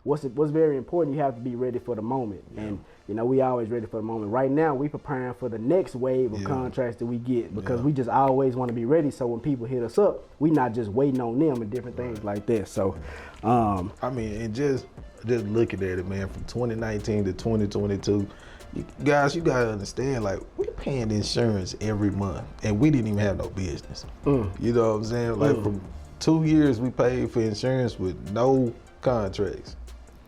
what's very important, you have to be ready for the moment. Yeah. And you know, we always ready for the moment. Right now, we preparing for the next wave of contracts that we get, because we just always want to be ready. So when people hit us up, we not just waiting on them and different things like that. So, I mean, and just looking at it, man, from 2019 to 2022, you guys, you gotta understand, like, we're paying insurance every month, and we didn't even have no business. You know what I'm saying? Like, from 2 years, we paid for insurance with no contracts.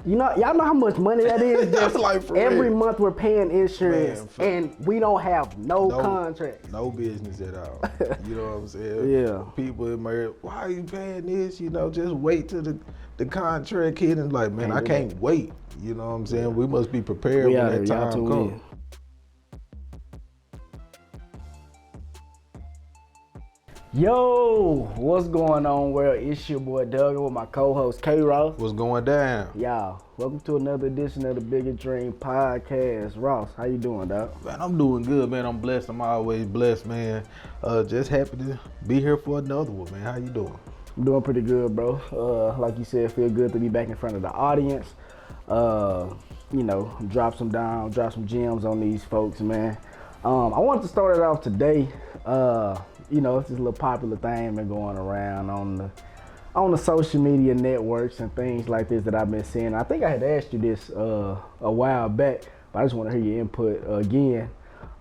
You know, y'all know how much money that is? Just like every real. month we're paying insurance, and we don't have no contracts. No business at all. You know what I'm saying? Yeah. People in my, why are you paying this? You know, just wait till the contract hit, and like, man, I can't wait. You know what I'm saying? We must be prepared when that time comes. Yo, what's going on, world? It's your boy Doug with my co-host K-Ross. What's going down? Y'all, welcome to another edition of the Bigger Dream Podcast. Ross, how you doing, dog? Man, I'm doing good, man. I'm blessed. I'm always blessed, man. Just happy to be here for another one, man. How you doing? I'm doing pretty good, bro. Like you said, feel good to be back in front of the audience. You know, drop some gems on these folks, man. I wanted to start it off today. You know, it's this little popular thing been going around on the social media networks and things like this that I've been seeing. I think I had asked you this a while back, but I just want to hear your input again.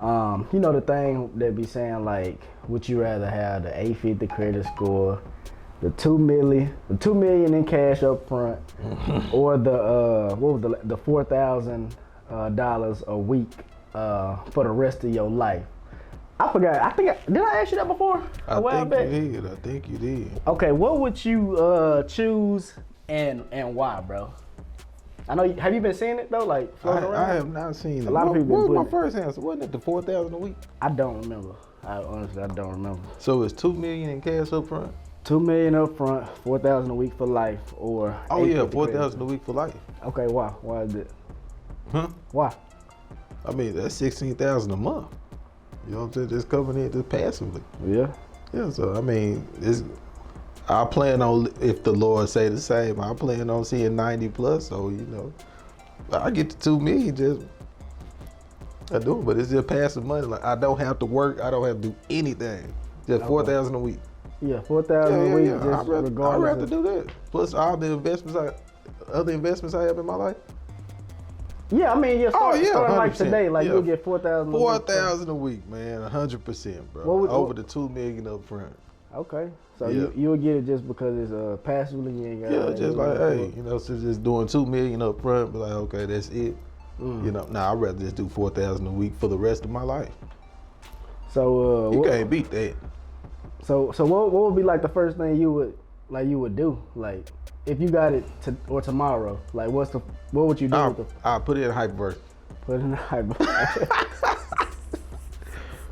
You know, the thing that be saying, like, would you rather have the 850 credit score, the $2 million in cash up front, or the the $4,000 a week for the rest of your life? I forgot. Did I ask you that before? I think you did. Okay, what would you choose and why, bro? I know. Have you been seeing it though? Like floating around? I have not seen it. A lot of people. What was my first answer? Wasn't it the $4,000 a week? I don't remember. Honestly, I don't remember. So it's $2 million in cash up front? $2 million up front, $4,000 a week for life, or $4,000 a week for life. Okay, why? Why is it? Huh? Why? I mean, that's $16,000 a month. You know what I'm saying? Just covering it just passively. Yeah. Yeah. So I mean, I plan on, if the Lord say the same, I plan on seeing 90 plus. So you know, I get to $2 million. I do it, but it's just passive money. Like, I don't have to work. I don't have to do anything. Just $4,000 a week. Yeah, $4,000 a week. Yeah. I'd rather do that. Plus all the other investments I have in my life. Yeah, I mean, starting like today, like you'll get $4,000. $4,000 a week, man, 100%, bro. Over the $2 million up front. Okay, so you'll get it just because it's passively. You ain't got just like, hey, you know, so just doing $2 million up front, but like, okay, that's it. You know, I'd rather just do $4,000 a week for the rest of my life. So you can't beat that. So what would be like the first thing you would do, like, if you got it tomorrow? Like, what would you do? I'll put it in hyperverse. Put it in hyperverse.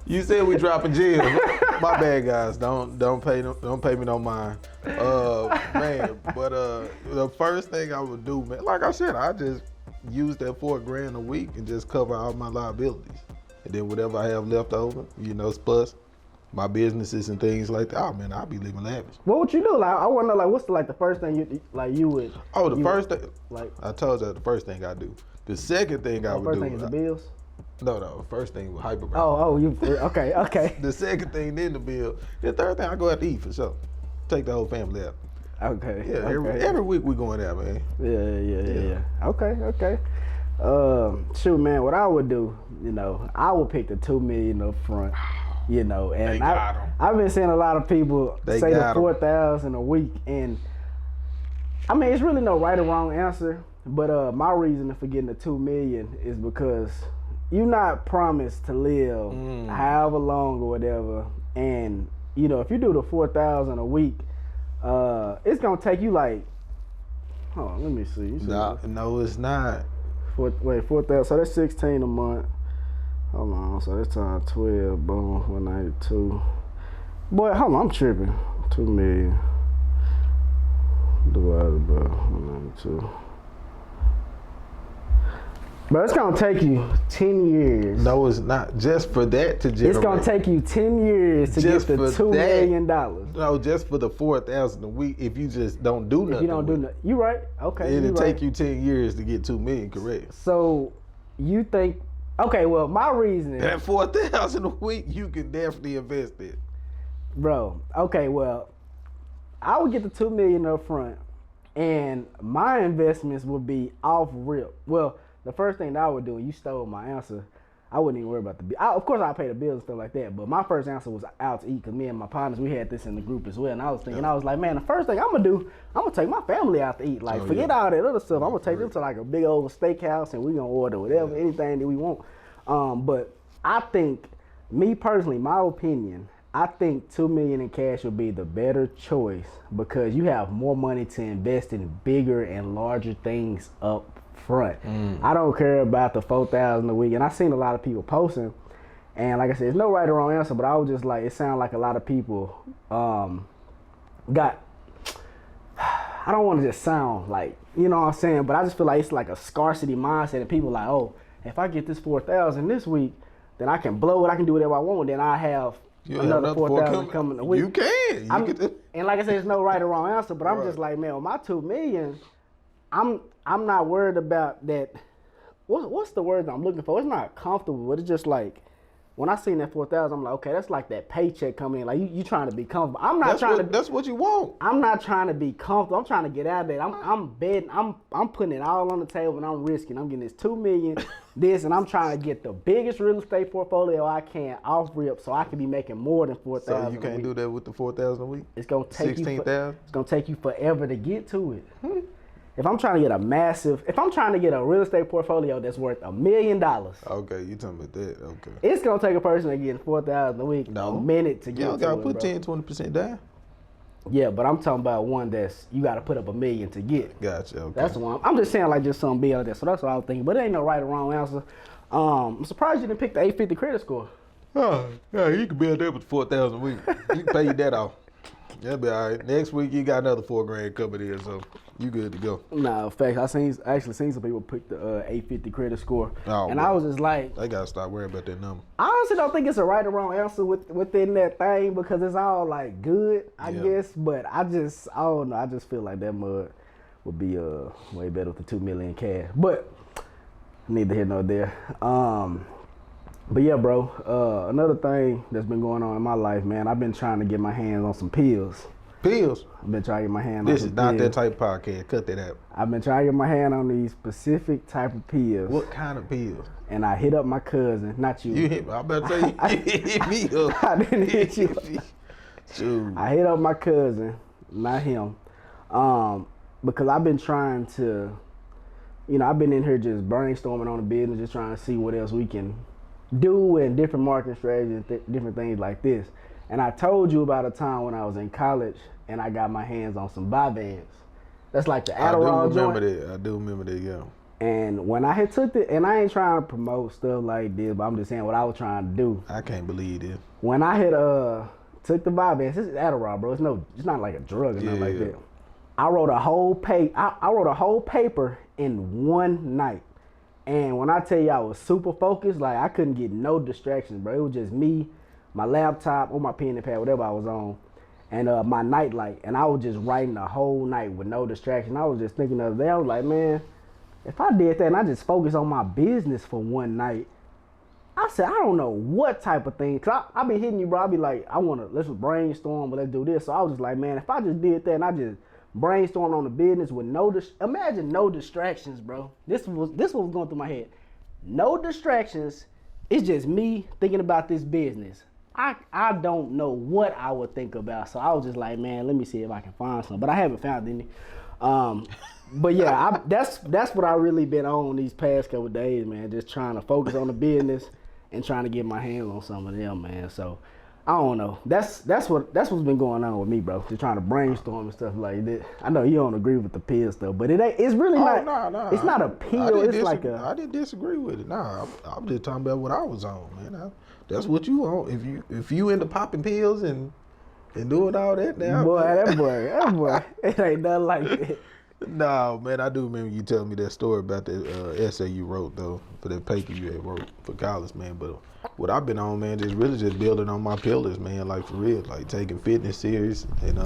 You said we dropping gems. My bad, guys. Don't pay me no mind. Man, but the first thing I would do, man, like I said, I just use that $4,000 a week and just cover all my liabilities, and then whatever I have left over, you know, plus my businesses and things like that. Oh man, I'll be living lavish. What would you do? Like, I want to know, like, what's the first thing you would? Oh, the first thing, like, I told you, the first thing I do. The second thing I would do. The first thing is the bills. No, the first thing was hyper. Okay. The second thing, then the bill. The third thing, I go out to eat for sure. Take the whole family out. Okay. Yeah, every week we going out, man. Yeah. Okay. Shoot, man, what I would do, you know, I would pick the $2 million up front. You know, and I've been seeing a lot of people say the $4,000 a week, and I mean, it's really no right or wrong answer, but my reason for getting the $2 million is because you're not promised to live however long or whatever, and you know, if you do the $4,000 a week, it's gonna take you like, hold on, let me see. No, it's not. 4,000. So that's 16 a month. Hold on, so that's times 12, boom, 192. Boy, hold on, I'm tripping. 2 million divided by 192. Bro, it's gonna take you 10 years. No, it's not. Just for that to generate. It's gonna take you 10 years to Just get the for $2 that. million. No, just for the 4,000 a week. If you just don't do nothing, If you don't do nothing, you right. Okay, it'll you take right. you 10 years to get $2 million. Correct. So you think? Okay, well, my reasoning, That 4,000 a week, you can definitely invest it. bro. Okay, well, I would get the $2 million up front, and my investments would be off rip. Well, the first thing that I would do, and you stole my answer, I wouldn't even worry about the bill. Of course, I pay the bills and stuff like that. But my first answer was out to eat, because me and my partners, we had this in the group as well. And I was thinking, I was like, man, the first thing I'm gonna do, I'm gonna take my family out to eat. Like, forget all that other stuff. I'm gonna take them to like a big old steakhouse, and we gonna order whatever, anything that we want. But I think, me personally, my opinion, I think $2 million in cash would be the better choice, because you have more money to invest in bigger and larger things up front. I don't care about the 4,000 a week, and I've seen a lot of people posting, and like I said, there's no right or wrong answer, but I was just like, it sounded like a lot of people got, I don't want to just sound like, you know what I'm saying, but I just feel like it's like a scarcity mindset, and people like, oh, if I get this 4,000 this week, then I can blow it, I can do whatever I want, then I have another 4,000 coming a week. You can. And like I said, there's no right or wrong answer, but I'm just like, man, with my $2 million, I'm not worried about that. What's the word that I'm looking for? It's not comfortable, but it's just like, when I seen that 4,000, I'm like, okay, that's like that paycheck coming in. Like you trying to be comfortable. That's what you want. I'm not trying to be comfortable. I'm trying to get out of that. I'm betting. I'm putting it all on the table, and I'm risking. I'm getting this $2 million, and I'm trying to get the biggest real estate portfolio I can off rip, so I can be making more than 4,000. So you can't do that with the 4,000 a week. It's gonna take 16,000. It's gonna take you forever to get to it. If I'm trying to get a real estate portfolio that's worth $1 million, Okay, you talking about that? Okay. it's gonna take a person that getting 4,000 a week a minute to get. You to gotta it, put bro. 10-20% down. Yeah, but I'm talking about one that's you got to put up $1 million to get. Gotcha. Okay. That's the one. I'm just saying like just some bill like that. So that's what I was thinking. But it ain't no right or wrong answer. I'm surprised you didn't pick the 850 credit score. Oh, yeah, you can build that with 4,000 a week. You can pay that off. That'll be all right. Next week you got another $4,000 coming in, so you good to go. Nah, fact, I actually seen some people pick the 850 credit score, and man. I was just like, They gotta stop worrying about that number. I honestly don't think it's a right or wrong answer within that thing, because it's all like good, I guess. But I don't know. I just feel like that mud would be way better with the $2 million cash. But neither here nor there. But yeah, bro. Another thing that's been going on in my life, man. I've been trying to get my hands on some pills. Pills? I've been trying to get my hand on This some is not pills. that type of podcast. Cut that out. I've been trying to get my hand on these specific type of pills. What kind of pills? And I hit up my cousin, not you. You hit me. I better tell you, you hit me up. I didn't hit you. Shoot. I hit up my cousin, not him, because I've been trying to, I've been in here just brainstorming on the business, just trying to see what else we can do and different marketing strategies and different things like this. And I told you about a time when I was in college and I got my hands on some Vyvanse. That's like the Adderall joint. I do remember that, yeah. And when I had took it, and I ain't trying to promote stuff like this, but I'm just saying what I was trying to do. I can't believe this. When I had took the Vyvanse, this is Adderall, bro. It's not like a drug or nothing like that. I wrote a whole paper in one night. And when I tell you I was super focused, like I couldn't get no distractions, bro. It was just me, my laptop, or my pen and pad, whatever I was on, and my nightlight. And I was just writing the whole night with no distraction. I was just thinking the other day, I was like, man, if I did that and I just focused on my business for one night, I said, I don't know what type of thing. Cause I be hitting you, bro. I be like, let's brainstorm, but let's do this. So I was just like, man, if I just did that and I just brainstormed on the business with imagine no distractions, bro. This was going through my head. No distractions. It's just me thinking about this business. I don't know what I would think about. So I was just like, man, let me see if I can find some. But I haven't found any. But yeah, that's what I really been on these past couple of days, man. Just trying to focus on the business and trying to get my hands on some of them, man. So I don't know. That's what's been going on with me, bro. Just trying to brainstorm and stuff like that. I know you don't agree with the pill stuff, but it's really not. No. It's not a pill. It's like a. I didn't disagree with it. Nah, I'm just talking about what I was on, man. That's what you want. If you into popping pills and doing all that now. Boy, that boy, it ain't nothing like that. No, man, I do remember you telling me that story about that essay you wrote, though, for that paper you had wrote for college, man. But what I've been on, man, is really just building on my pillars, man, like for real, like taking fitness serious. And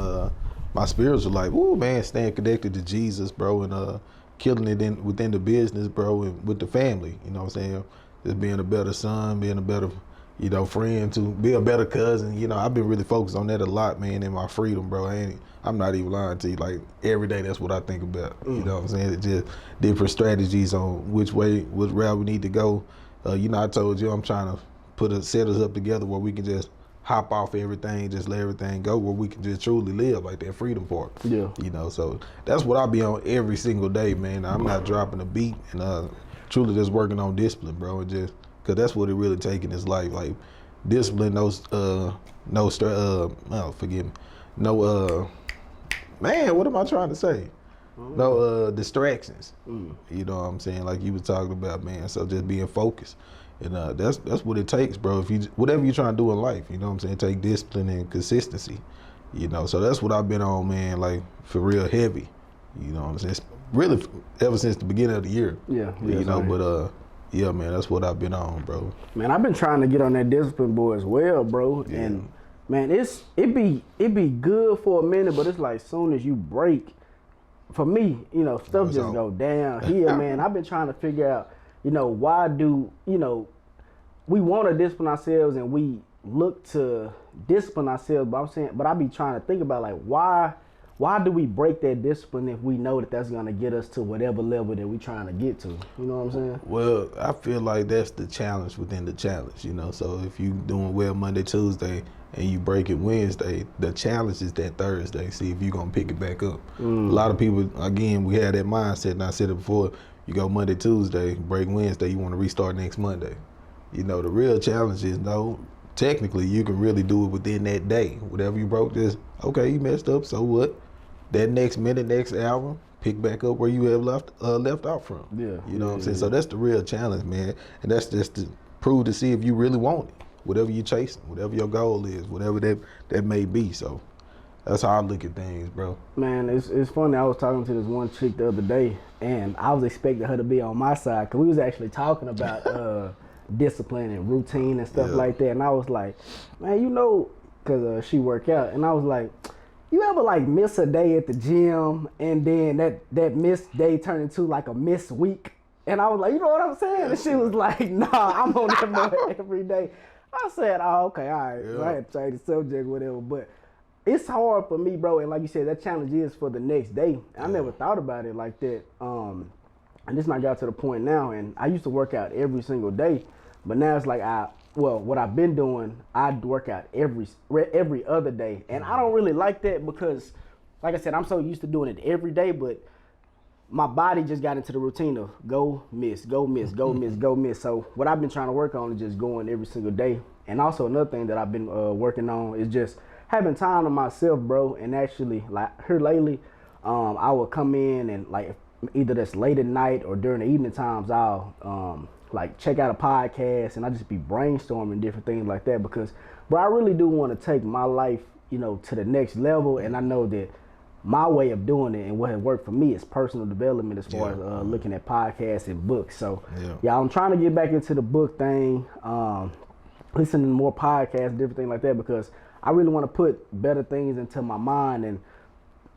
my spiritual life, ooh, man, staying connected to Jesus, bro, and killing it within the business, bro, and with the family, you know what I'm saying? Just being a better son, being a better, friend, to be a better cousin. You know, I've been really focused on that a lot, man, in my freedom, bro. I'm not even lying to you. Like, every day, that's what I think about. You know what I'm saying? It's just different strategies on which route we need to go. I told you I'm trying to set us up together where we can just hop off everything, just let everything go, where we can just truly live, like that freedom part. Yeah. So that's what I be on every single day, man. I'm not dropping a beat, and truly just working on discipline, bro. And just, because that's what it really takes in this life. Like, discipline, man, what am I trying to say? No distractions. You know what I'm saying? Like you was talking about, man. So just being focused. And that's what it takes, bro. Whatever you're trying to do in life, you know what I'm saying? Take discipline and consistency. So that's what I've been on, man, like for real heavy. You know what I'm saying? It's really ever since the beginning of the year. Yeah. Yeah, man, that's what I've been on, bro. Man, I've been trying to get on that discipline board as well, bro. Yeah. And man, it be good for a minute, but it's like soon as you break, for me, stuff just go downhill, man. I've been trying to figure out, why do, we want to discipline ourselves and we look to discipline ourselves, but I be trying to think about, like, why do we break that discipline if we know that that's going to get us to whatever level that we trying to get to? You know what I'm saying? Well, I feel like that's the challenge within the challenge, So if you doing well Monday, Tuesday, and you break it Wednesday, the challenge is that Thursday. See if you're going to pick it back up. A lot of people, again, we had that mindset, and I said it before, you go Monday, Tuesday, break Wednesday, you want to restart next Monday. The real challenge is, no, technically you can really do it within that day. Whatever you broke this, okay, you messed up, so what? That next minute, next hour, pick back up where you have left out from. Yeah. You know what I'm saying? So that's the real challenge, man. And that's just to prove to see if you really want it. Whatever you're chasing, whatever your goal is, whatever that may be. So that's how I look at things, bro. Man, it's funny. I was talking to this one chick the other day, and I was expecting her to be on my side, because we was actually talking about discipline and routine and stuff like that. And I was like, man, because she work out, and I was like, you ever like miss a day at the gym and then that missed day turned into like a missed week? And I was like, you know what I'm saying? And she was like, nah, I'm on that mode every day. I said, oh, okay, all right. Yeah. I had to change the subject, whatever. But it's hard for me, bro. And like you said, that challenge is for the next day. I never thought about it like that. And this might got to the point now, and I used to work out every single day. But now it's like what I've been doing, I work out every other day. And I don't really like that because, like I said, I'm so used to doing it every day, but my body just got into the routine of go, miss, go, miss, go, miss, go, miss. So what I've been trying to work on is just going every single day. And also another thing that I've been working on is just having time to myself, bro. And actually, like here lately, I will come in and like either that's late at night or during the evening times, I'll like check out a podcast, and I just be brainstorming different things like that, because, bro, I really do want to take my life, to the next level. And I know that my way of doing it and what has worked for me is personal development as far as looking at podcasts and books. So I'm trying to get back into the book thing, listening to more podcasts, different things like that, because I really want to put better things into my mind. And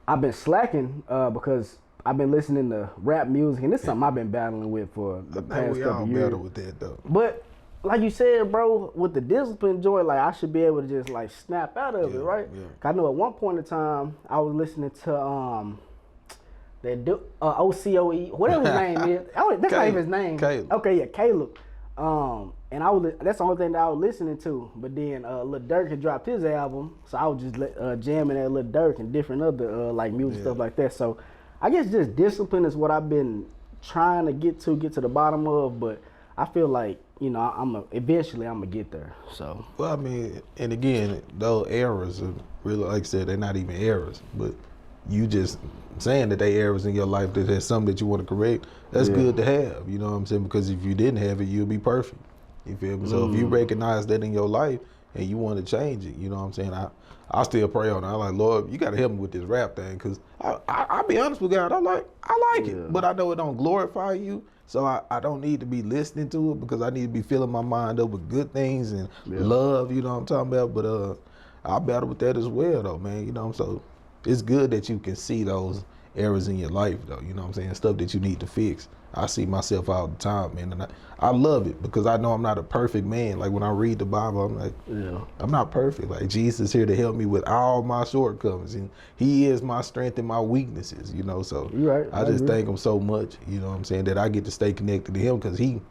I've been slacking because I've been listening to rap music, and this is something I've been battling with for the past couple years. Battle with that, though. But like you said, bro, with the discipline joy, like I should be able to just like snap out of it, right? Yeah. I know at one point in time I was listening to that OCOE, whatever his name is. That's not even his name. Caleb. Okay, yeah, Caleb. And that's the only thing that I was listening to. But then Lil Durk had dropped his album, so I was just jamming at Lil Durk and different other like music stuff like that. So I guess just discipline is what I've been trying to get to the bottom of. But I feel like, eventually I'm gonna get there. So. Well, I mean, and again, those errors are really, like I said, they're not even errors, but you just saying that they errors in your life, that there's something that you want to correct. That's good to have. You know what I'm saying? Because if you didn't have it, you'd be perfect. You feel me? So if you recognize that in your life, and you want to change it. You know what I'm saying? I still pray on it. I'm like, Lord, you got to help me with this rap thing, because I'll be honest with God. I like it, but I know it don't glorify you. So I don't need to be listening to it, because I need to be filling my mind up with good things and love, you know what I'm talking about? But I battle with that as well, though, man. You know, so it's good that you can see those errors in your life, though, you know what I'm saying? Stuff that you need to fix. I see myself all the time, man, and I love it, because I know I'm not a perfect man. Like when I read the Bible, I'm like, I'm not perfect. Like Jesus is here to help me with all my shortcomings, and he is my strength and my weaknesses, you know, so I just thank him so much, you know what I'm saying, that I get to stay connected to him, because he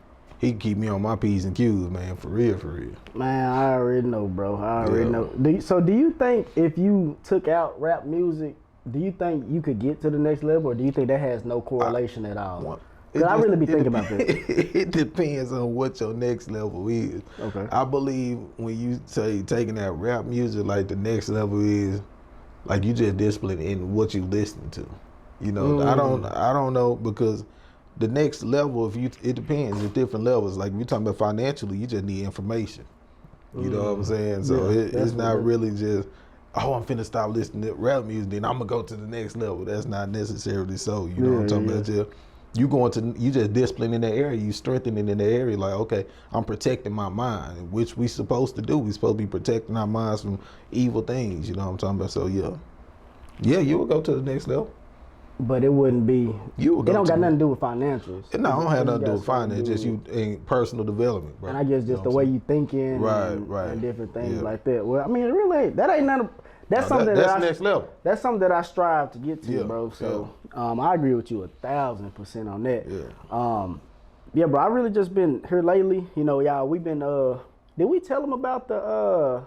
keep me on my P's and Q's, man, for real, for real. Man, I already know, bro. I already know. Do you think if you took out rap music, do you think you could get to the next level, or do you think that has no correlation at all? Because I really be thinking about that. It depends on what your next level is. Okay. I believe when you say taking that rap music, like the next level is like you just disciplined in what you listen to. You know, I don't know, because the next level, it depends. It's different levels. Like if you're talking about financially, you just need information. You know what I'm saying? So it's not really just, oh, I'm finna stop listening to rap music, then I'm gonna go to the next level. That's not necessarily so. You know what I'm talking about? You just discipline in that area, you strengthening in that area, like, okay, I'm protecting my mind, which we supposed to do. We supposed to be protecting our minds from evil things, you know what I'm talking about? So yeah, you will go to the next level. But it wouldn't be, it don't got nothing to do with financials. No, I don't have nothing to do with finance, just you in personal development, bro. And I guess just the way you thinking and different things like that. Well, I mean, it really, that ain't nothing. That's something that's next level. That's something that I strive to get to, bro. So I agree with you 1,000% on that. Yeah, bro. I really just been here lately. You know, y'all. We've been. Did we tell them about the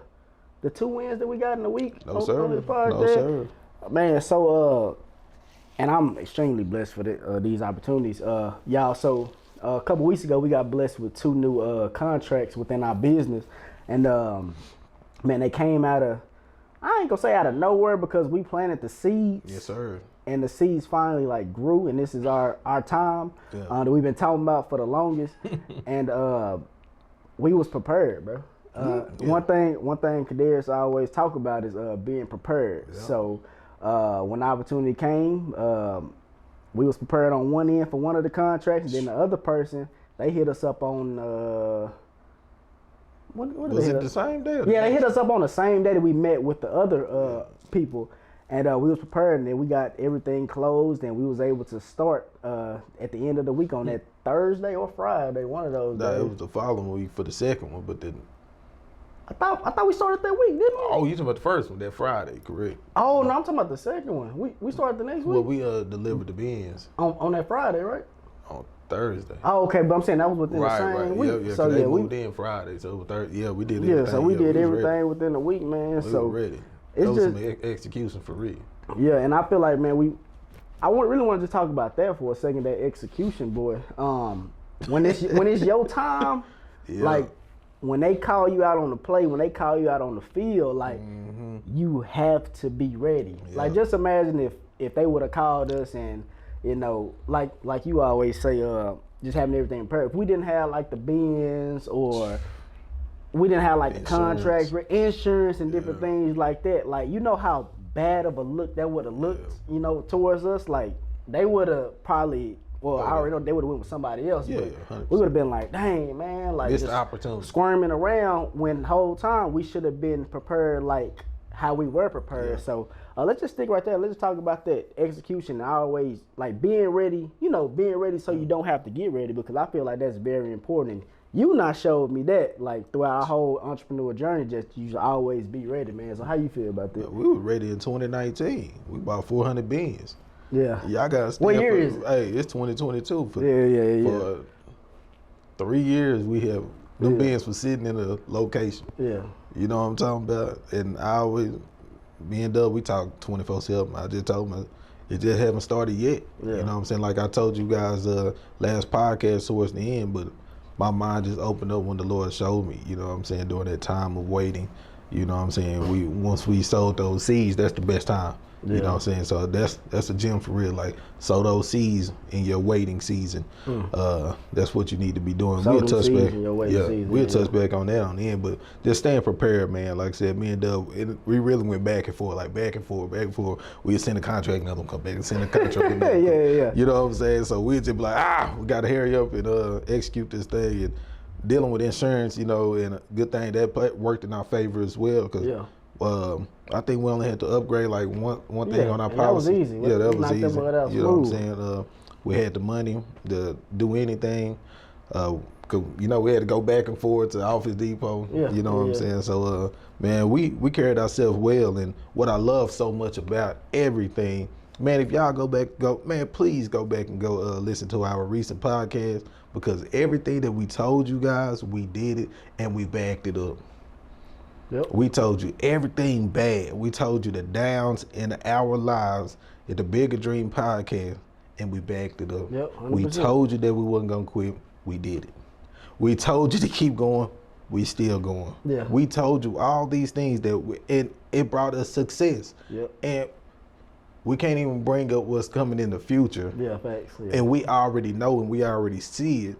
2 wins that we got in the week? No, sir. No, sir. Man, so and I'm extremely blessed for these opportunities, y'all. So a couple weeks ago, we got blessed with 2 new contracts within our business, and man, they came out of. I ain't gonna say out of nowhere, because we planted the seeds. Yes, sir. And the seeds finally like grew, and this is our time that we've been talking about for the longest. And we was prepared, bro. One thing Kadarius always talk about is being prepared. Yeah. So when the opportunity came, we was prepared on one end for one of the contracts, and then the other person, they hit us up on what was it the same day? Yeah, they hit us up on the same day that we met with the other people, and we was prepared, and then we got everything closed, and we was able to start at the end of the week on that Thursday or Friday, one of those days. It was the following week for the second one, but then I thought we started that week, didn't we? Oh, you talking about the first one, that Friday, correct? Oh no, I'm talking about the second one. We started the next week. Well, we delivered the bins on that Friday, right? On Thursday. Oh, okay, but I'm saying that was within the same week. Yeah, so they moved in Friday, so Thursday. Yeah, we did everything. Yeah, so we did everything within the week, man. We were ready. It was some execution for real. Yeah, and I feel like, man, I really want to just talk about that for a second. That execution, boy. When it's your time, like when they call you out on the play, when they call you out on the field, like you have to be ready. Yeah. Like just imagine if they would have called us and, you know, like you always say, just having everything prepared. If we didn't have like the bins, or we didn't have like the contracts, insurance, and different things like that, like, you know how bad of a look that would have looked, you know, towards us. Like they would have probably, well, I already know they would have went with somebody else. Yeah, but we would have been like, dang, man, like missed the opportunity, squirming around, when the whole time we should have been prepared like how we were prepared. So let's just stick right there. Let's just talk about that execution. I always like being ready, you know, being ready so you don't have to get ready, because I feel like that's very important. You not showed me that, like, throughout our whole entrepreneur journey, just you should always be ready, man. So how you feel about that? We were ready in 2019. We bought 400 bins. Yeah. Y'all got to What year is it? Hey, it's 2022. For 3 years, we have them bins for sitting in a location. Yeah. You know what I'm talking about? And I always, me and Doug, we talk 24/7. I just told him it just haven't started yet. Yeah. You know what I'm saying? Like I told you guys last podcast towards the end, but my mind just opened up when the Lord showed me, you know what I'm saying, during that time of waiting. You know what I'm saying? Once we sowed those seeds, that's the best time. You know what I'm saying? So that's a gem for real. Like, sow those seeds in your waiting season. That's what you need to be doing. Sow We'll them touch seeds back. in your waiting season, We'll touch back on that on the end. But just staying prepared, man. Like I said, me and Doug, we really went back and forth, like back and forth, back and forth. We'd send a contract, another one come back and send a contract. Yeah. You know what I'm saying? So we'd just be like, we got to hurry up and execute this thing. And dealing with insurance, you know, and a good thing that worked in our favor as well. Cause, I think we only had to upgrade like one thing on our policy. That was easy. Yeah, that was easy. You know what I'm saying? We had the money to do anything. You know, we had to go back and forth to Office Depot. You know what I'm saying? So, man, we carried ourselves well. And what I love so much about everything, man, if y'all please go back and go listen to our recent podcast, because everything that we told you guys, we did it and we backed it up. We told you everything bad. We told you the downs in our lives at the Bigger Dream podcast, and we backed it up. We told you that we wasn't gonna quit. We did it. We told you to keep going. We still going. We told you all these things it brought us success. And we can't even bring up what's coming in the future. Facts. And we already know and we already see it.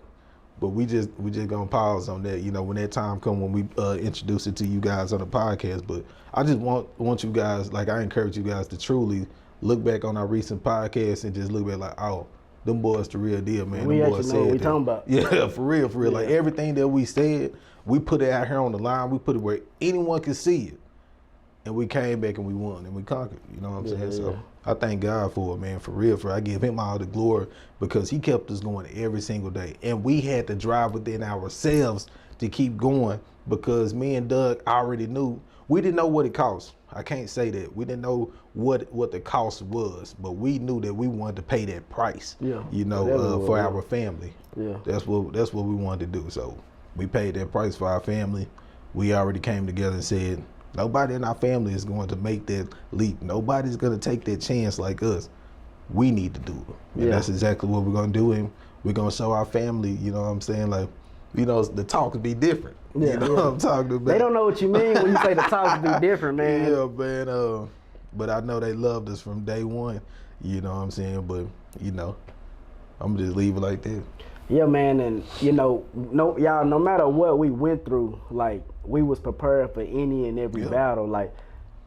But we just gonna pause on that, you know, when that time come when we introduce it to you guys on the podcast. But I just want you guys, like, I encourage you guys to truly look back on our recent podcast and just look back like, oh, them boys the real deal, man. We them actually boys know what said we that. talking about. Yeah, for real. Like, everything that we said, we put it out here on the line. We put it where anyone could see it. And we came back and we won and we conquered. You know what I'm saying? So I thank God for it, man. For real. I give him all the glory because he kept us going every single day. And we had to drive within ourselves to keep going because me and Doug already knew. We didn't know what it cost. I can't say that. We didn't know what the cost was, but we knew that we wanted to pay that price, you know, for our family. That's what we wanted to do. So we paid that price for our family. We already came together and said, nobody in our family is going to make that leap. Nobody's going to take that chance like us. We need to do it. And that's exactly what we're going to do. And we're going to show our family, you know what I'm saying? Like, you know, the talk would be different. You know what I'm talking about? They don't know what you mean when you say the talk would be different, man. Yeah, man. But I know they loved us from day one. You know what I'm saying? But, you know, I'm going to just leave it like that. Yeah, man, and you know, no matter what we went through, like, we was prepared for any and every battle. Like,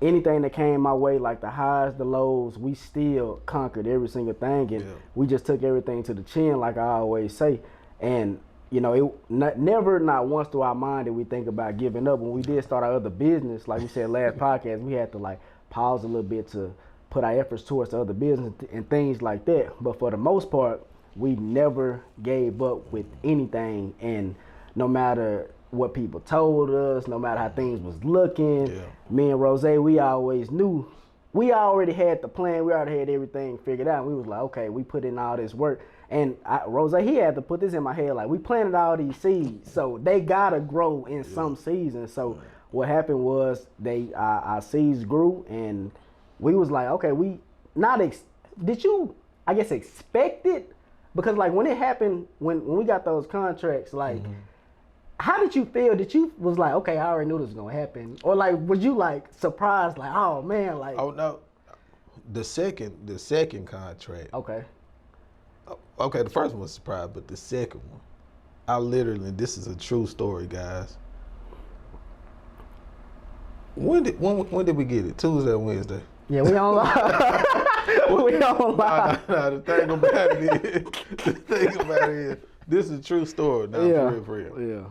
anything that came my way, like the highs, the lows, we still conquered every single thing, and we just took everything to the chin, like I always say. And you know, never not once through our mind did we think about giving up. When we did start our other business, like we said last podcast, we had to like pause a little bit to put our efforts towards the other business and things like that. But for the most part, we never gave up with anything, and no matter what people told us, no matter how things was looking, me and Rose, we always knew. We already had the plan. We already had everything figured out. We was like, okay, we put in all this work. And Rose, he had to put this in my head, like, we planted all these seeds, so they gotta grow in some season. So what happened was our seeds grew, and we was like, okay, did you, I guess, expect it? Because, like, when it happened, when we got those contracts, like, how did you feel? Did you was like, okay, I already knew this was going to happen? Or, like, was you, like, surprised, like, oh, man, like. Oh, no. The second contract. Okay. Okay, the first one was surprised, but the second one, I literally, this is a true story, guys. When did we get it? Tuesday or Wednesday? Yeah, we on live. We on live. Nah, the thing about it is, this is a true story. Now, for real. Yeah.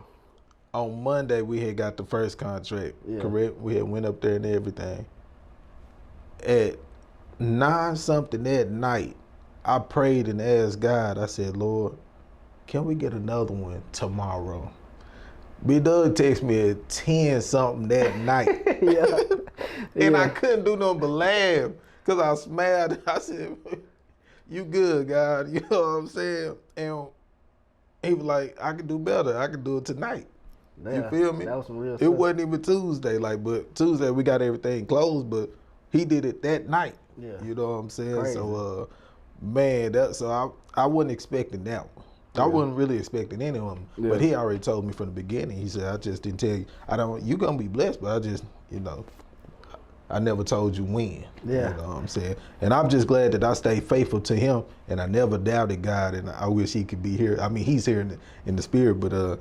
On Monday, we had got the first contract, correct? We had went up there and everything. At 9-something that night, I prayed and asked God, I said, Lord, can we get another one tomorrow? Big Doug texted me at 10-something that night. And I couldn't do nothing but laugh because I smiled. I said, you good, God. You know what I'm saying? And he was like, I can do better. I can do it tonight. You feel me? That was some real stuff. It wasn't even Tuesday. But Tuesday we got everything closed, but he did it that night. Yeah. You know what I'm saying? Crazy. So, man, I wasn't expecting that one. I wasn't really expecting any of them, but he already told me from the beginning. He said, I just didn't tell you. You're going to be blessed, but I just, you know, I never told you when. Yeah. You know what I'm saying? And I'm just glad that I stayed faithful to him, and I never doubted God, and I wish he could be here. I mean, he's here in the spirit, but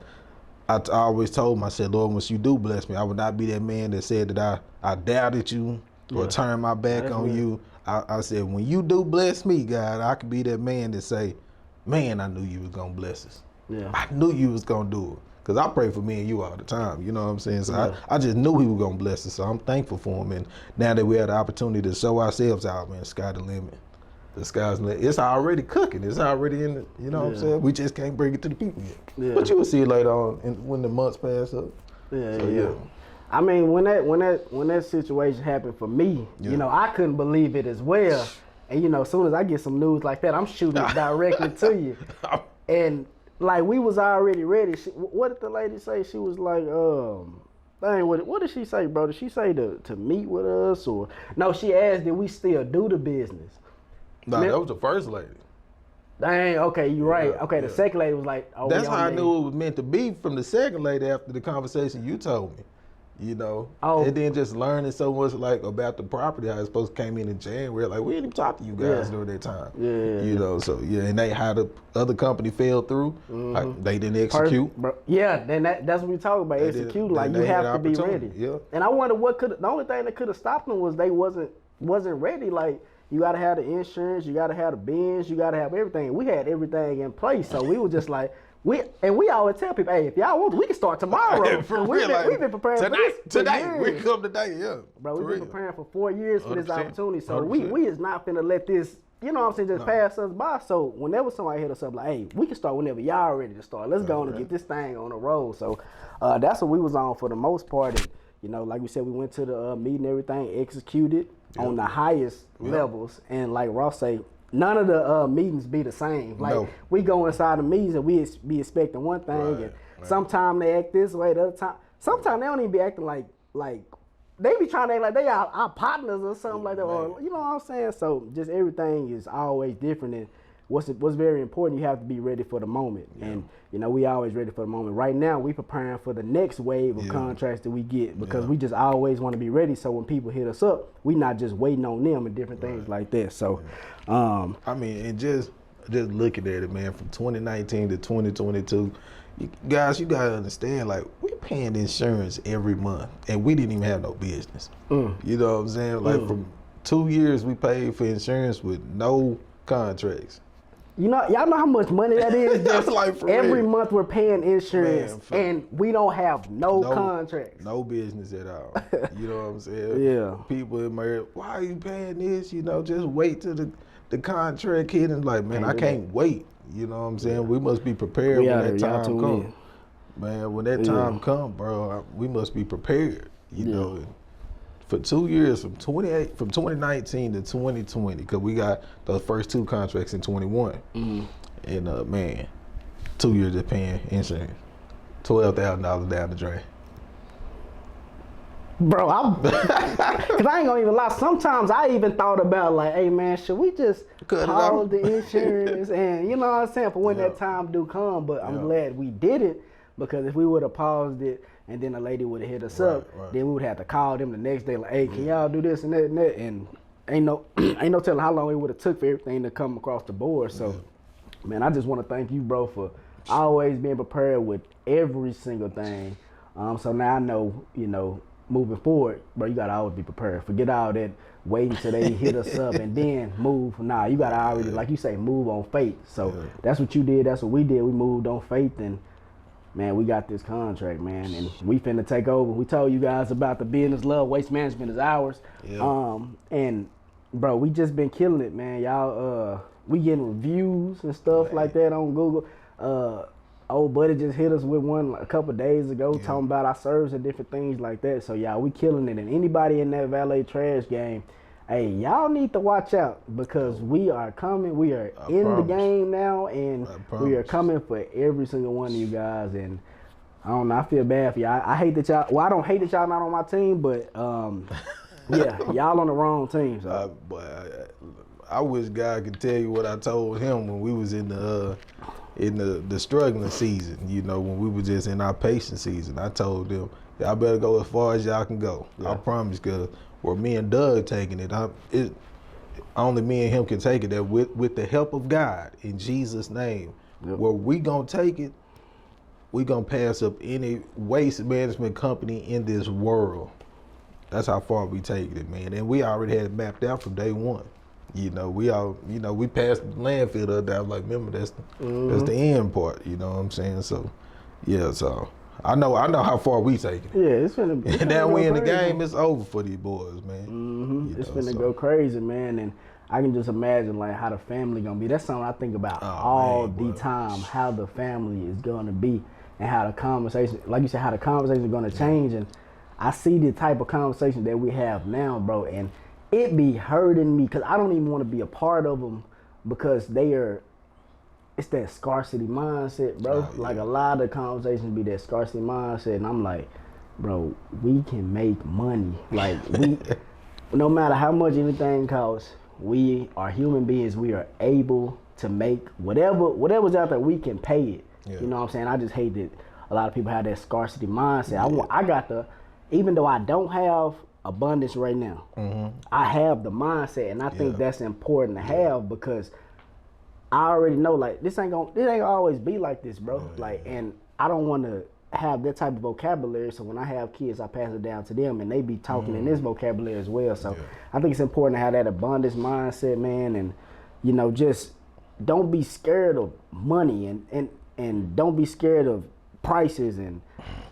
I always told him, I said, Lord, once you do bless me, I would not be that man that said that I doubted you or turned my back on you. I said, when you do bless me, God, I could be that man that say, man, I knew you was going to bless us. Yeah. I knew you was going to do it. Because I pray for me and you all the time, you know what I'm saying? So I just knew he was going to bless us, so I'm thankful for him. And now that we had the opportunity to show ourselves out, man, sky the limit. The sky's the limit. It's already cooking. It's already in the, you know what I'm saying? We just can't bring it to the people yet. Yeah. But you will see it later on when the months pass up. Yeah. I mean, when that situation happened for me, you know, I couldn't believe it as well. And you know, as soon as I get some news like that, I'm shooting it directly to you. And like we was already ready. What did the lady say? She was like, dang, what did she say, bro? Did she say to meet with us or no? She asked did we still do the business. No, that was the first lady. Dang, okay, you're right. Okay, the second lady was like, oh, that's how I knew it was meant to be from the second lady after the conversation you told me. You know, and then just learning so much like about the property, how it's supposed to came in January. Like we didn't even talk to you guys during that time. You know, so and they how the other company fell through. Like, they didn't execute. Then that's what we talk about. Execute. Like you have to be ready. Yeah. And I wonder the only thing that could have stopped them was they wasn't ready. Like you got to have the insurance, you got to have the bins, you got to have everything. We had everything in place, so we were just like. We always tell people, hey, if y'all want, we can start tomorrow. We've been preparing for this today. We come today, bro. We've been preparing for 4 years for this opportunity. So we is not finna let this, you know what I'm saying, just pass us by. So whenever somebody hit us up like, hey, we can start whenever y'all ready to start. Let's go on and get this thing on the road. So that's what we was on for the most part. And you know, like we said, we went to the meeting, everything executed on the highest levels. And like Ross say, none of the meetings be the same. Like we go inside the meetings and we be expecting one thing, and sometimes they act this way, the other time. Sometimes they don't even be acting like they be trying to act like they are our partners or something like that, or you know what I'm saying. So just everything is always different, and what's very important, you have to be ready for the moment, and you know we always ready for the moment. Right now we preparing for the next wave of contracts that we get because we just always want to be ready. So when people hit us up, we not just waiting on them and different things like that. So. I mean, and just looking at it, man, from 2019 to 2022, guys, you gotta understand, like, we're paying insurance every month, and we didn't even have no business. You know what I'm saying? Like, from 2 years, we paid for insurance with no contracts. You know, y'all know how much money that is? That's like for every real. month we're paying insurance, and we don't have no contracts. No business at all. You know what I'm saying? Yeah. People in my area, why are you paying this? You know, just wait till the contract hit, and like, man, I can't wait. You know what I'm saying? We must be prepared when that time comes. Man, when that time comes, bro, we must be prepared. You know, and for 2 years, from 2019 to 2020, because we got the first 2 contracts in 21, and man, 2 years of paying insurance, $12,000 down the drain. Bro, cause I ain't gonna even lie. Sometimes I even thought about like, hey man, should we just pause the insurance and you know what I'm saying for when that time do come? But I'm glad we did it, because if we would have paused it and then the lady would have hit us up, then we would have to call them the next day like, hey, can y'all do this and that and that? And ain't no telling how long it would have took for everything to come across the board. So, man, I just want to thank you, bro, for always being prepared with every single thing. So now I know, you know, moving forward, bro, you gotta always be prepared. Forget all that waiting till they hit us up and then move. Nah, you gotta already, like you say, move on faith. So that's what you did. That's what we did. We moved on faith, and man, we got this contract, man, and we finna take over. We told you guys about the business love. Waste management is ours. And bro, we just been killing it, man. Y'all, we getting reviews and stuff like that on Google. Old buddy just hit us with one a couple days ago talking about our service and different things like that. So y'all, we killing it. And anybody in that valet trash game, hey, y'all need to watch out, because we are coming. We are in the game now, and we are coming for every single one of you guys. And I don't know, I feel bad for y'all. I hate that y'all, well, I don't hate that y'all not on my team, but yeah, y'all on the wrong team. So. I wish God could tell you what I told him when we was in the struggling season, you know, when we were just in our patient season. I told them, y'all better go as far as y'all can go. I promise, because or me and Doug taking it. Only me and him can take it. That with the help of God in Jesus' name, where we gonna take it, we gonna pass up any waste management company in this world. That's how far we take it, man. And we already had it mapped out from day one. We passed the landfill the other day. I was like, remember, that's the end part. You know what I'm saying? So, yeah. So I know how far we take it. Yeah, it's finna. And now we in the game. It's over for these boys, man. It's finna go crazy, man. And I can just imagine like how the family gonna be. That's something I think about all the time. How the family is gonna be, and how the conversation, like you said, how the conversation is gonna change. And I see the type of conversation that we have now, bro, and it be hurting me because I don't even want to be a part of them because it's that scarcity mindset, bro. Like a lot of the conversations be that scarcity mindset, and I'm like, bro, we can make money. Like no matter how much anything costs, we are human beings. We are able to make whatever's out there. We can pay it. Yeah. You know what I'm saying? I just hate that a lot of people have that scarcity mindset. Yeah. I got even though I don't have abundance right now, I have the mindset, and I think that's important to have because I already know like this ain't gonna always be like this, bro. And I don't want to have that type of vocabulary. So when I have kids, I pass it down to them, and they be talking in this vocabulary as well. So I think it's important to have that abundance mindset, man, and just don't be scared of money, and don't be scared of prices. And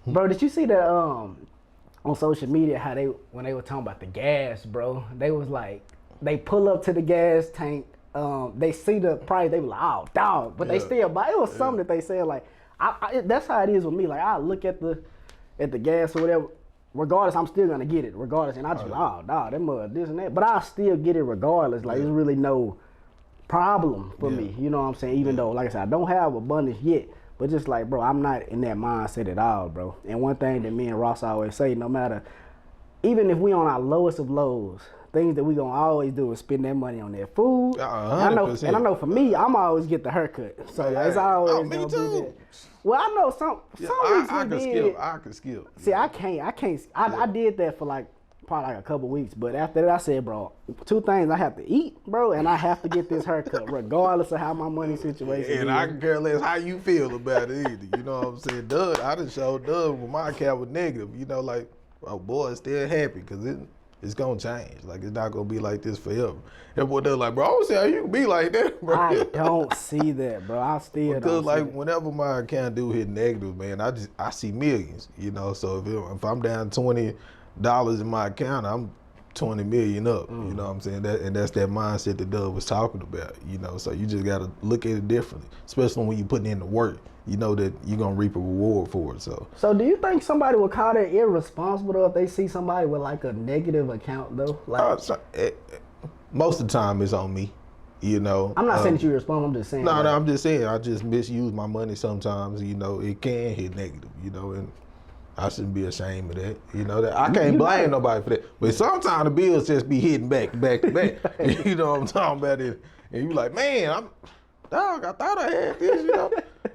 bro, did you see that on social media how when they were talking about the gas, bro, they was like, they pull up to the gas tank, they see the price, they were like, oh dog, but they still buy. It was something that they said like, that's how it is with me. Like I look at the gas or whatever, regardless, I'm still gonna get it regardless, and I just oh dog, that mud this and that, but I still get it regardless. Like it's really no problem for me. You know what I'm saying? Even though, like I said, I don't have abundance yet. But just like, bro, I'm not in that mindset at all, bro. And one thing that me and Ross always say, no matter, even if we on our lowest of lows, things that we gonna always do is spend that money on that food. I know for me, I'm always get the haircut. So it's always me gonna too. be that. Well, I know some weeks I can skip. See, I can't. I did that for like probably like a couple weeks, but after that I said, bro, two things: I have to eat, bro, and I have to get this haircut, regardless of how my money situation is. And I can care less how you feel about it either. You know what I'm saying? Doug, I done showed Doug when my account was negative. Like, oh boy, it's still happy because it's gonna change. Like it's not gonna be like this forever. And boy, they're like, bro, I don't see how you can be like that, bro. I don't see that, bro. I still don't. Because whenever my account do hit negative, man, I see millions. So if I'm down $20 in my account, I'm 20 million up. You know what I'm saying? That's that mindset that Doug was talking about. So you just gotta look at it differently, especially when you're putting in the work. You know that you're gonna reap a reward for it. So do you think somebody would call that irresponsible though if they see somebody with like a negative account though? Like most of the time it's on me. I'm not saying that you're responsible. I'm just saying. No, I'm just saying I just misuse my money sometimes. It can hit negative. And I shouldn't be ashamed of that. That I can't blame nobody for that. But sometimes the bills just be hitting back to back. You know what I'm talking about? And you like, man, I thought I had this.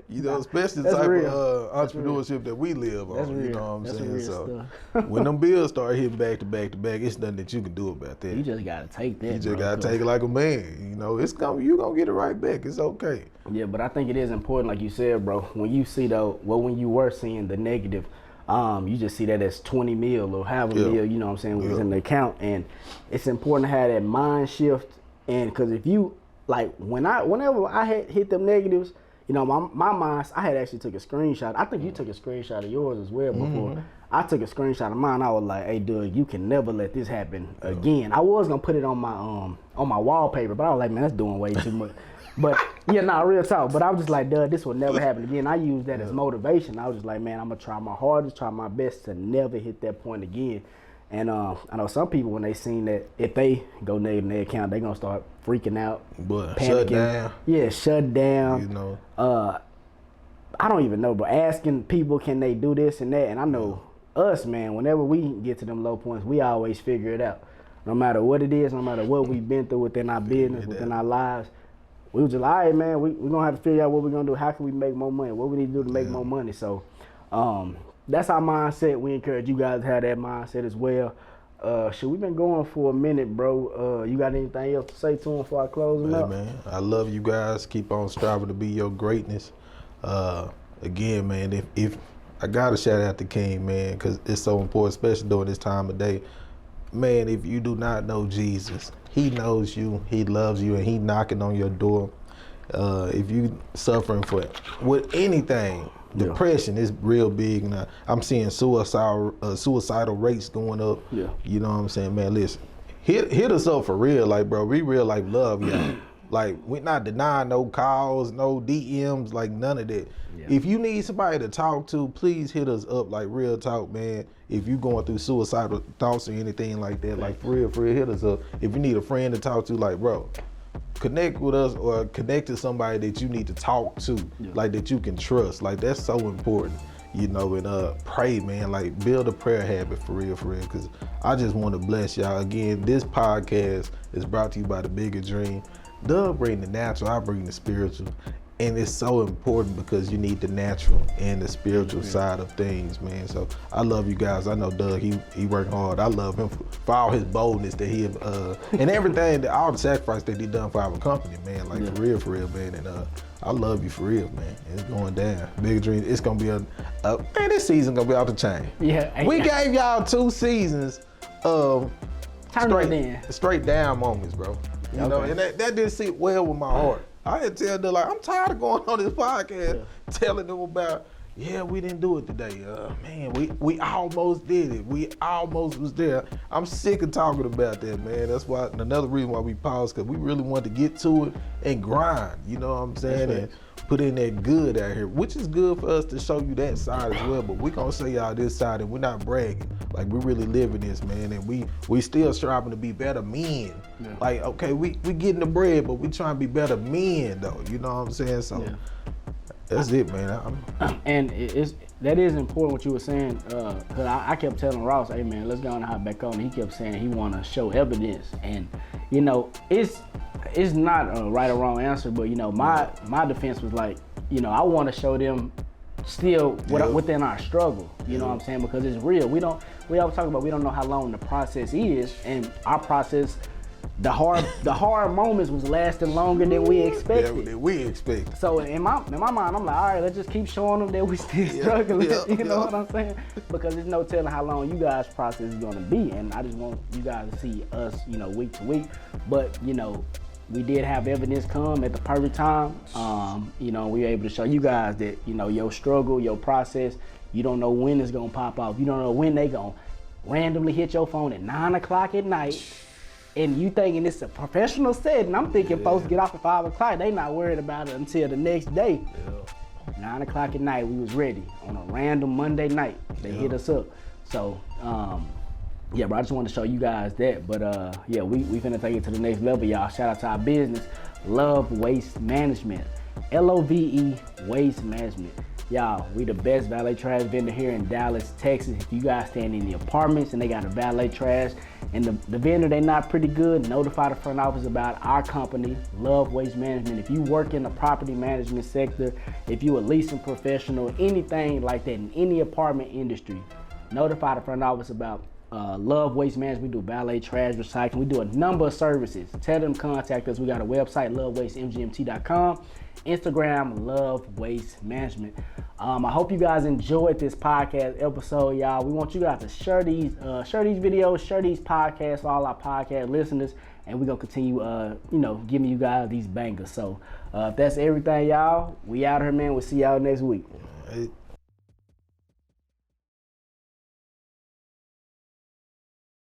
Especially the type of entrepreneurship that we live on. You know what I'm saying? So when them bills start hitting back to back to back, it's nothing that you can do about that. You just gotta take that. You just gotta take it like a man. You gonna get it right back. It's okay. Yeah, but I think it is important, like you said, bro. When you see when you were seeing the negative, you just see that as 20 mil or half a mil, you know what I'm saying, was in the account. And it's important to have that mind shift. And because if you, like, whenever I had hit them negatives, my mind, I had actually took a screenshot. I think you took a screenshot of yours as well before. I took a screenshot of mine. I was like, hey, dude, you can never let this happen again. I was going to put it on my wallpaper, but I was like, man, that's doing way too much. But yeah, real talk. But I was just like, dude, this will never happen again. I used that as motivation. I was just like, man, I'm gonna try my hardest, try my best to never hit that point again. And I know some people, when they seen that if they go negative in their account, they gonna start freaking out, panicking. Shut down. Yeah, shut down. I don't even know, but asking people, can they do this and that? And I know us, man, whenever we get to them low points, we always figure it out. No matter what it is, no matter what we've been through within our business, within our lives. We was just like, all right, man, we're going to have to figure out what we're going to do. How can we make more money? What we need to do to make more money? So that's our mindset. We encourage you guys to have that mindset as well. Shit, we've been going for a minute, bro. You got anything else to say to him before I close him up? Man, I love you guys. Keep on striving to be your greatness. Again, man, if I gotta shout out to King, man, because it's so important, especially during this time of day. Man, if you do not know Jesus, he knows you, he loves you, and he knocking on your door. If you suffering with anything, depression is real big now. I'm seeing suicidal rates going up. Yeah. You know what I'm saying, man? Listen, hit us up for real, like, bro. We real life love y'all. Like, we not denying no calls, no DMs, like none of that. Yeah. If you need somebody to talk to, please hit us up, like real talk, man. If you going through suicidal thoughts or anything like that, like for real, hit us up. If you need a friend to talk to, like, bro, connect with us or connect to somebody that you need to talk to, like that you can trust. Like, that's so important, you know. And pray, man, like build a prayer habit for real, because I just want to bless y'all. Again, this podcast is brought to you by The Bigger Dream. Doug bring the natural, I bring the spiritual. And it's so important because you need the natural and the spiritual side of things, man. So I love you guys. I know Doug, he worked hard. I love him for all his boldness that he and everything, all the sacrifice that he done for our company, man. Like for real, man. And I love you for real, man. It's going down. Big Dream. It's gonna be man, this season gonna be off the chain. Yeah. We gave y'all 2 seasons of straight down moments, bro. You know, and that didn't sit well with my heart. I had to tell them, like, I'm tired of going on this podcast telling them about, we didn't do it today. Man, we almost did it. We almost was there. I'm sick of talking about that, man. That's why, another reason why we paused, because we really wanted to get to it and grind, you know what I'm saying? And put in that good out here, which is good for us to show you that side as well. But we gonna show y'all this side, and we're not bragging. Like, we really living this, man. And we still striving to be better men. Yeah. Like, okay, we getting the bread, but we trying to be better men, though. You know what I'm saying? So that's it, man. And that is important what you were saying, because I kept telling Ross, hey, man, let's go on and hop back on. He kept saying he want to show evidence. And, you know, it's not a right or wrong answer, but, you know, my defense was like, you know, I want to show them still within our struggle, you know what I'm saying? Because it's real. We always talk about we don't know how long the process is, and our process, the hard moments was lasting longer than we expected. Yeah, than we expected. So in my mind, I'm like, all right, let's just keep showing them that we still struggling. You know what I'm saying? Because there's no telling how long you guys' process is gonna be, and I just want you guys to see us, you know, week to week. But you know, we did have evidence come at the perfect time. You know, we were able to show you guys that, you know, your struggle, your process, you don't know when it's gonna pop off. You don't know when they gonna randomly hit your phone at 9 o'clock at night. And you thinking it's a professional setting. I'm thinking folks get off at 5 o'clock. They not worried about it until the next day. 9 o'clock at night, we was ready. On a random Monday night, they hit us up. So, but I just wanted to show you guys that. But we finna take it to the next level, y'all. Shout out to our business, Love Waste Management. LOVE Waste Management. Y'all, we the best valet trash vendor here in Dallas, Texas. If you guys stand in the apartments and they got a valet trash and the vendor, they not pretty good, notify the front office about our company, Love Waste Management. If you work in the property management sector, if you a leasing professional, anything like that in any apartment industry, notify the front office about Love Waste Management. We do valet trash recycling. We do a number of services. Tell them contact us. We got a website, lovewastemgmt.com. Instagram, Love Waste Management. I hope you guys enjoyed this podcast episode, y'all. We want you guys to share these videos, share these podcasts for all our podcast listeners, and we're gonna continue, giving you guys these bangers. So if that's everything, y'all, we out here, man. We'll see y'all next week. Hey.